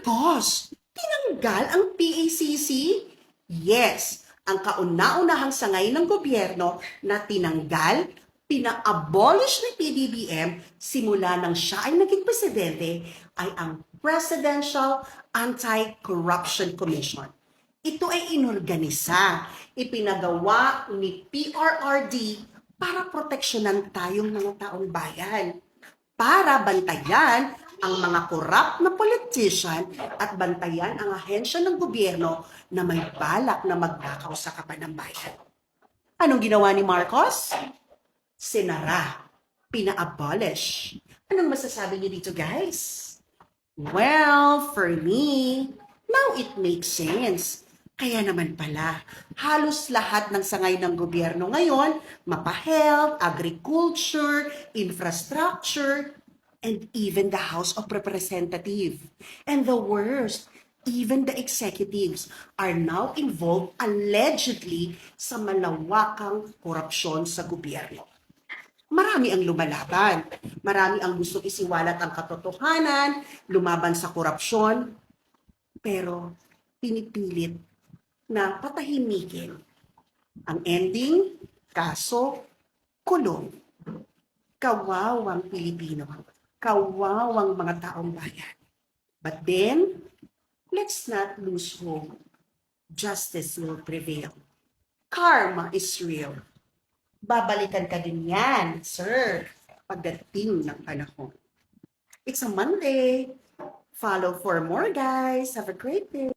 Marcos, tinanggal ang PACC? Yes, ang kauna-unahang sangay ng gobyerno na tinanggal, pina-abolish ni PBBM simula nang siya ay naging presidente ay ang Presidential Anti-Corruption Commission. Ito ay inorganisa, ipinagawa ni PRRD para proteksyonan tayong mga taong bayan, para bantayan ang mga korap na politician at bantayan ang ahensya ng gobyerno na may balak na magnakaw sa kaban ng bayan. Anong ginawa ni Marcos? Sinara, pina-abolish. Anong masasabi niyo dito, guys? Well, for me, now it makes sense. Kaya naman pala, halos lahat ng sangay ng gobyerno ngayon, mapa-health, agriculture, infrastructure, and even the House of Representatives. And the worst, even the executives are now involved allegedly sa malawakang korupsyon sa gobyerno. Marami ang lumalaban. Marami ang gusto isiwalat ang katotohanan, lumaban sa korupsyon, pero pinipilit na patahimikin. Ang ending, kaso, kulong. Kawawang Pilipino. Kawawang mga taong bayan. But then, let's not lose hope. Justice will prevail. Karma is real. Babalikan ka din yan, sir, pagdating ng panahon. It's a Monday. Follow for more, guys. Have a great day.